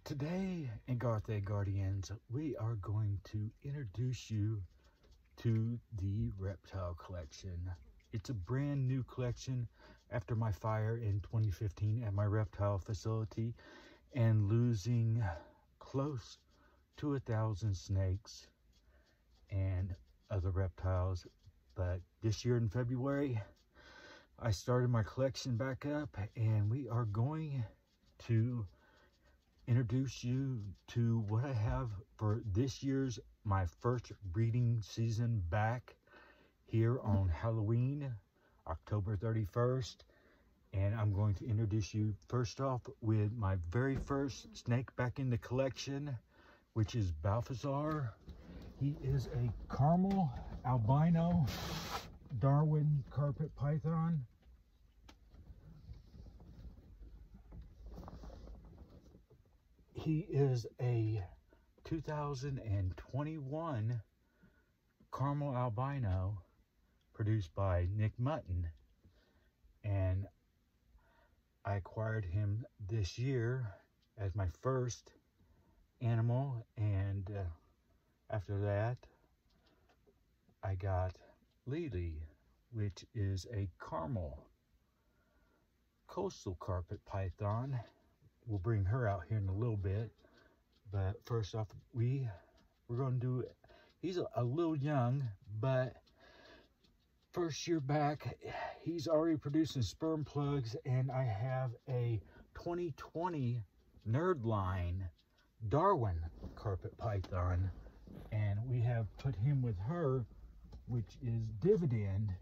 Today in Hotb Guardians, we are going to introduce you to the Reptile collection. It's a brand new collection after my fire in 2015 at my reptile facility and losing close to 1,000 snakes and other reptiles. But this year in February, I started my collection back up, and we are going to introduce you to what I have for this year's my first breeding season back here on Halloween, October 31st. And I'm going to introduce you first off with my very first snake back in the collection, which is Balthazar. He is a caramel albino Darwin carpet python. He is a 2021 caramel albino produced by Nick Mutton, and I acquired him this year as my first animal. And after that I got Lily, which is a caramel coastal carpet python. We'll bring her out here in a little bit, but first off, we're going to do, he's a little young, but first year back, he's already producing sperm plugs, and I have a 2020 Nerdline Darwin carpet python, and we have put him with her, which is Dividend,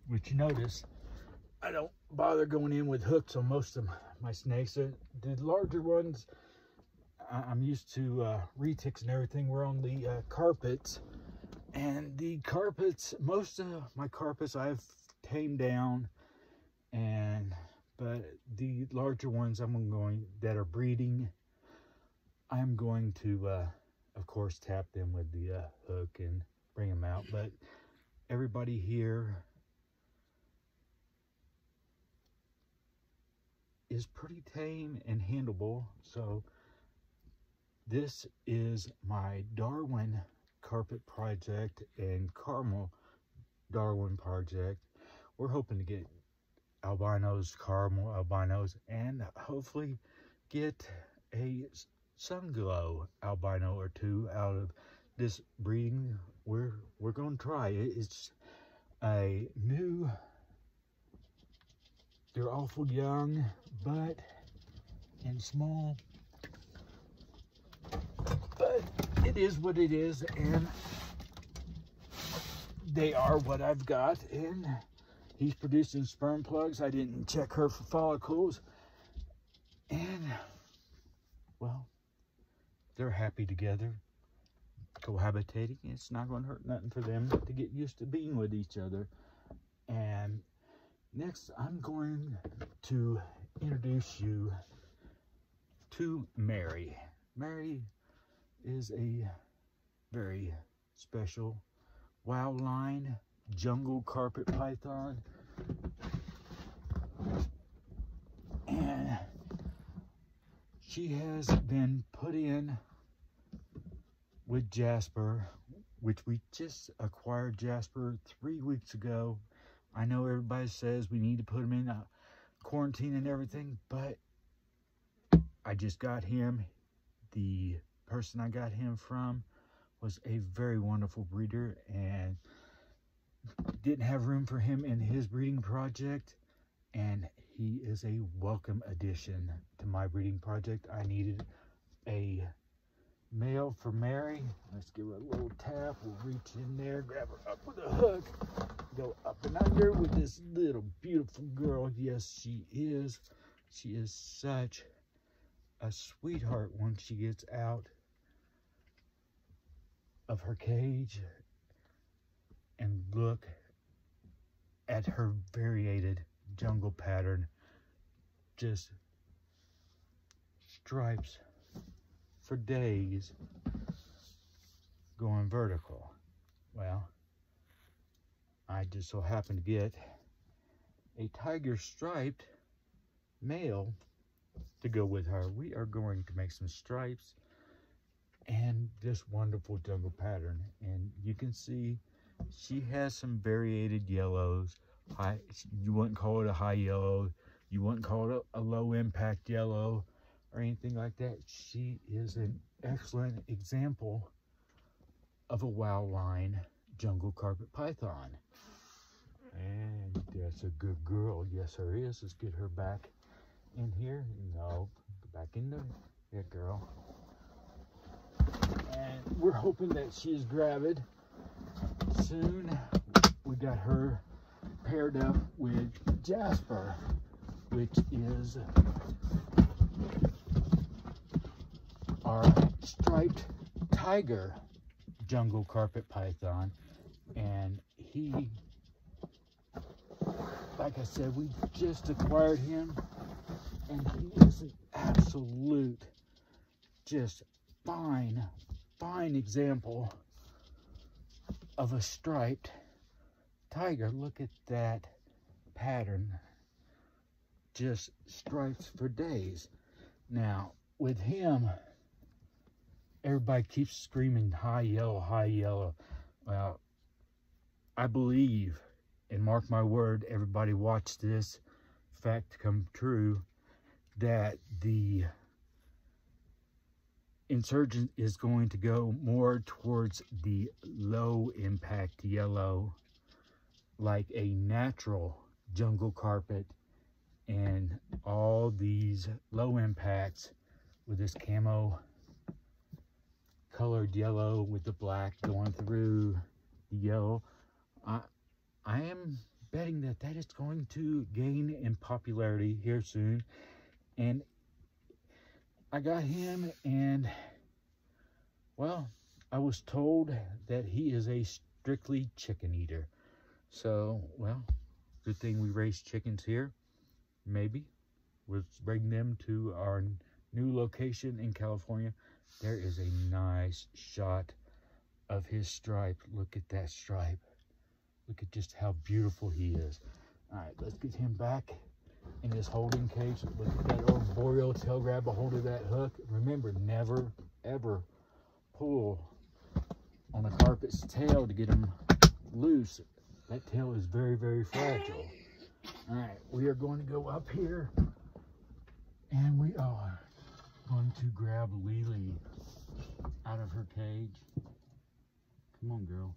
which you notice I don't bother going in with hooks on most of my snakes. The larger ones, I'm used to retics and everything. We're on the carpets, and the carpets, most of my carpets I've tamed down, but the larger ones that are breeding, I'm going to of course tap them with the hook and bring them out. But everybody here is pretty tame and handleable. So this is my Darwin carpet project and caramel Darwin project. We're hoping to get albinos, caramel albinos, and hopefully get a sunglow albino or two out of this breeding. We're going to try it. It's a new, they're awful young, but and small, but it is what it is, and they are what I've got. And he's producing sperm plugs. I didn't check her for follicles, and well, they're happy together, cohabitating. It's not going to hurt nothing for them to get used to being with each other. And next, I'm going to introduce you to Mary. Mary is a very special wildline jungle carpet python, and she has been put in with Jasper, which we just acquired Jasper 3 weeks ago. I know everybody says we need to put him in quarantine and everything, but I just got him. The person I got him from was a very wonderful breeder and didn't have room for him in his breeding project, and he is a welcome addition to my breeding project. I needed a male for Mary. Let's give her a little tap. We'll reach in there, grab her up with a hook, go up and under with this little beautiful girl. Yes, she is. She is such a sweetheart once she gets out of her cage. And look at her variated jungle pattern. Just stripes for days going vertical. Well, I just so happen to get a tiger striped male to go with her. We are going to make some stripes and this wonderful jungle pattern. And you can see she has some variated yellows. You wouldn't call it a high yellow. You wouldn't call it a low impact yellow or anything like that. She is an excellent example of a wild line jungle carpet python. And that's a good girl. Yes, her is. Let's get her back in here. No, back in there. Yeah, girl. And we're hoping that she's gravid soon. We got her paired up with Jasper, which is our striped tiger jungle carpet python. And he, like I said, we just acquired him, and he is an absolute, just fine example of a striped tiger. Look at that pattern, just stripes for days. Now with him, everybody keeps screaming high yellow, high yellow. Well, I believe, and mark my word, everybody watch this fact come true, that the insurgent is going to go more towards the low impact yellow, like a natural jungle carpet, and all these low impacts with this camo colored yellow with the black going through the yellow. I am betting that that is going to gain in popularity here soon. And I got him, and well, I was told that he is a strictly chicken eater. So, well, good thing we raise chickens here. Maybe we'll bring them to our new location in California. There is a nice shot of his stripe. Look at that stripe. Look at just how beautiful he is. All right, let's get him back in his holding cage. Look at that arboreal tail, grab a hold of that hook. Remember, never ever pull on a carpet's tail to get him loose. That tail is very, very fragile. All right, we are going to go up here, and we are going to grab Lily out of her cage. Come on, girl.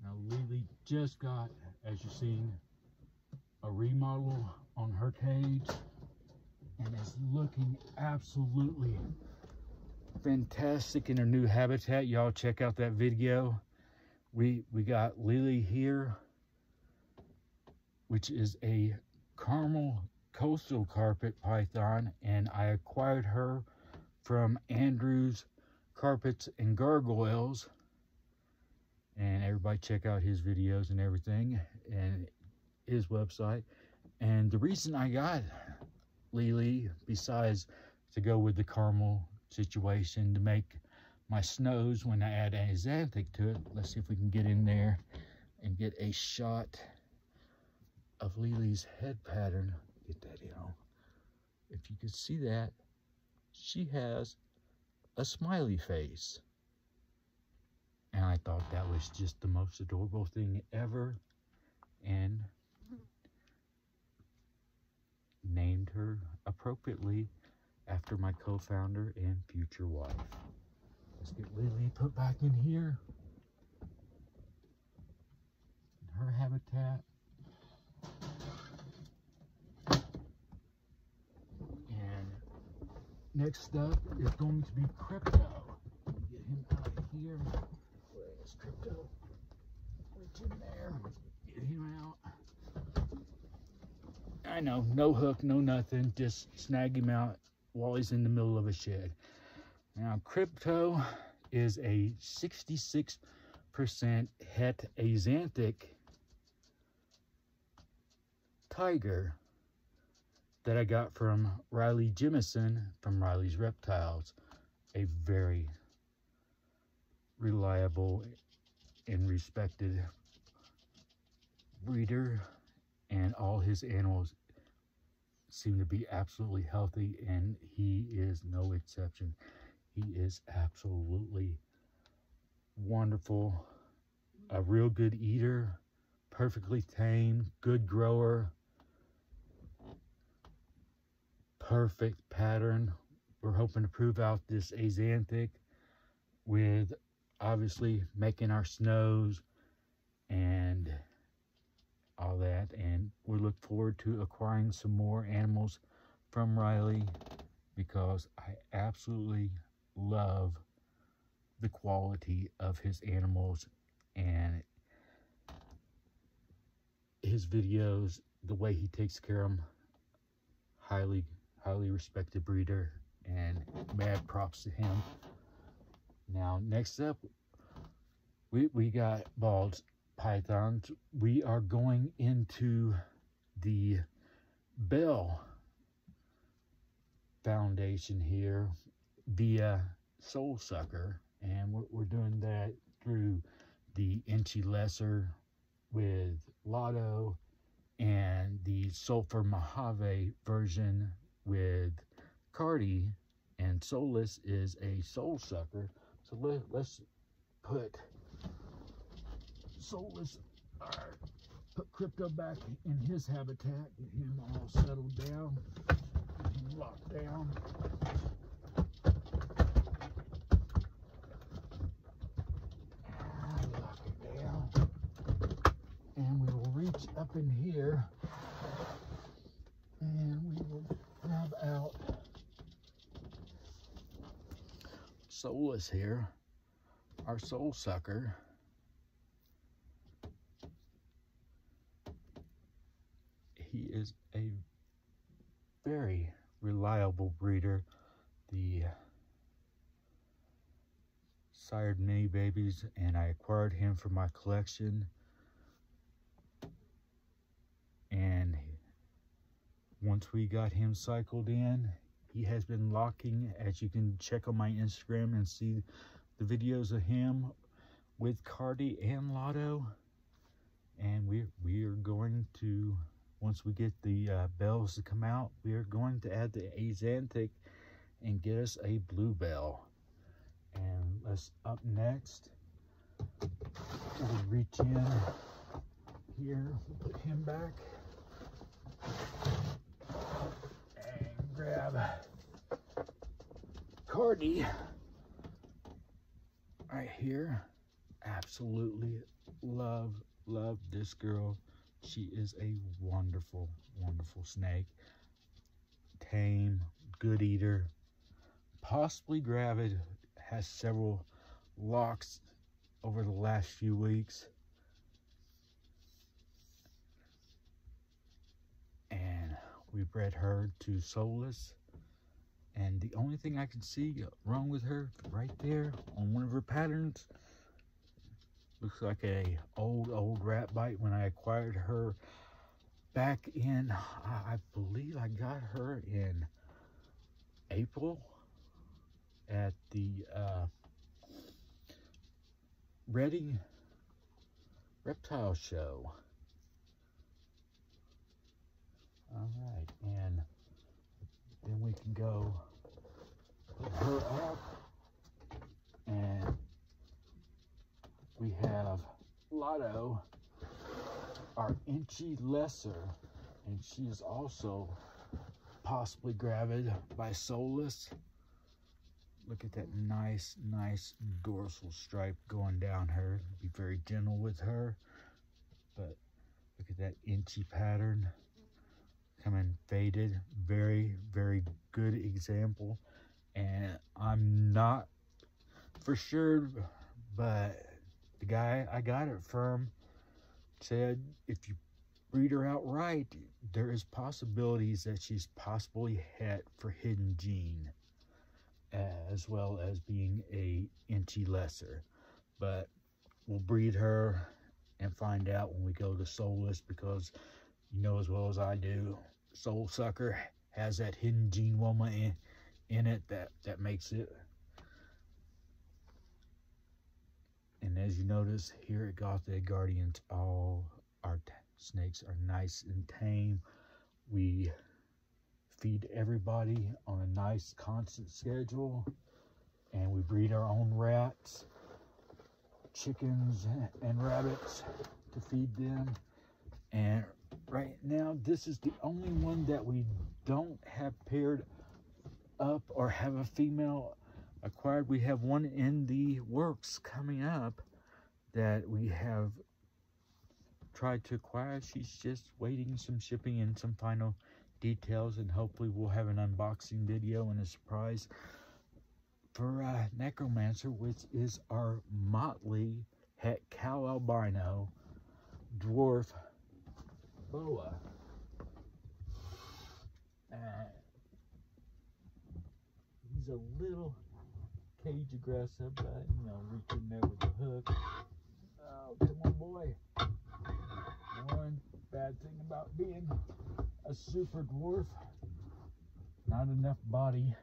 Now, Lily just got, as you've seen, a remodel on her cage, and is looking absolutely fantastic in her new habitat. Y'all check out that video. We got Lily here, which is a caramel coastal carpet python, and I acquired her from Andrew's Carpets and Gargoyles. And everybody check out his videos and everything, and his website. And the reason I got Lily, besides to go with the caramel situation to make my snows when I add Xanthic to it, let's see if we can get in there and get a shot of Lily's head pattern. Get that in. If you can see that, she has a smiley face. And I thought that was just the most adorable thing ever, and named her appropriately after my co-founder and future wife. Let's get Lily put back in here, in her habitat. And next up is going to be Crypto. Get him out of here. Where's Crypto? Reach in there. Get him out. I know, no hook, no nothing. Just snag him out while he's in the middle of a shed. Now, Crypto is a 66% het Xanthic tiger that I got from Riley Jimison from Riley's Reptiles, a very reliable and respected breeder, and all his animals seem to be absolutely healthy, and he is no exception. He is absolutely wonderful, a real good eater, perfectly tame, good grower, perfect pattern. We're hoping to prove out this axanthic with obviously making our snows and all that, and we look forward to acquiring some more animals from Riley because I absolutely love the quality of his animals and his videos, the way he takes care of them. Highly respected breeder, and mad props to him. Now next up, we got bald pythons. We are going into the Bell Foundation here via Soul Sucker, and we're doing that through the Inchy Lesser with Lotto and the Sulfur Mojave version with Cardi, and Soulless is a Soul Sucker. So let's put Soulless, put Crypto back in his habitat, get him all settled down, get him locked down. Lock it down. And we will reach up in here and we will grab out Soulless here, our Soul Sucker. He is a very reliable breeder. The sired many babies, and I acquired him for my collection. And once we got him cycled in, he has been locking, as you can check on my Instagram and see the videos of him with Cardi and Lotto. And we are going to, once we get the bells to come out, we are going to add the axanthic and get us a bluebell. And let's up next, we'll reach in here, we'll put him back and grab Cardi right here. Absolutely love this girl. She is a wonderful snake. Tame, good eater, possibly gravid, has several locks over the last few weeks. And we bred her to Soulless. And the only thing I can see wrong with her right there on one of her patterns, looks like a old rat bite when I acquired her back in, I believe I got her in April at the Reading Reptile show. All right, and then we can go put her up, and we have Lotto, our Inchy Lesser, and she is also possibly gravid by Soulless. Look at that nice dorsal stripe going down her. Be very gentle with her, but look at that Inchy pattern coming faded. Very good example. And I'm not for sure, but the guy I got it from said if you breed her outright, there is possibilities that she's possibly het for hidden gene, as well as being a Inchy Lesser. But we'll breed her and find out when we go to Soulless, because you know as well as I do, Soul Sucker has that hidden gene woma in it that makes it. And as you notice here at Hotb Guardians, all our snakes are nice and tame. We feed everybody on a nice constant schedule, and we breed our own rats, chickens, and rabbits to feed them. And right now, this is the only one that we don't have paired up or have a female acquired. We have one in the works coming up that we have tried to acquire. She's just waiting some shipping and some final details, and hopefully we'll have an unboxing video and a surprise for Necromancer, which is our motley het cow albino dwarf boa. He's a little cage aggressive, but you know, reach in there with the hook. Oh, come on, boy. One bad thing about being a super dwarf, not enough body.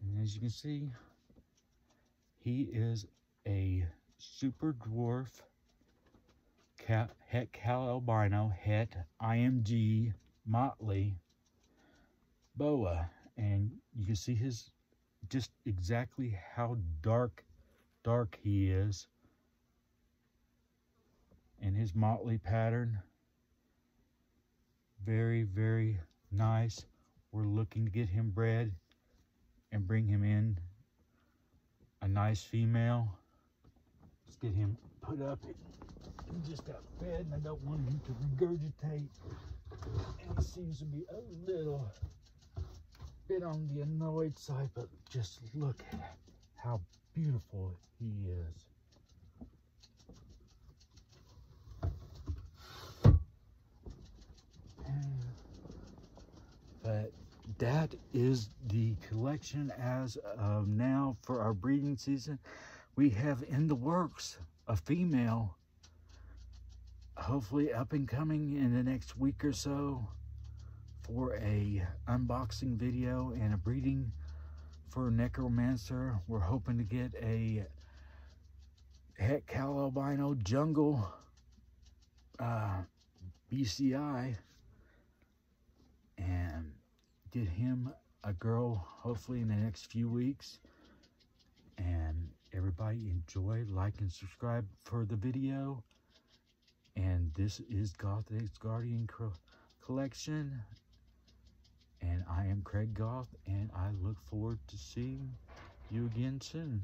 And as you can see, he is a super dwarf het cow albino het IMG motley boa, and you can see his just exactly how dark he is, and his motley pattern. Very, very nice. We're looking to get him bred and bring him in a nice female. Let's get him put up. He just got fed, and I don't want him to regurgitate, and he seems to be a little bit on the annoyed side, but just look at how beautiful he is. But that is the collection as of now for our breeding season. We have in the works a female, hopefully up and coming in the next week or so, for a unboxing video and a breeding for Necromancer. We're hoping to get a het cow albino jungle BCI and get him a girl hopefully in the next few weeks. And everybody enjoy, like, and subscribe for the video. And this is Goth X Guardian Collection, and I am Craig Goth, and I look forward to seeing you again soon.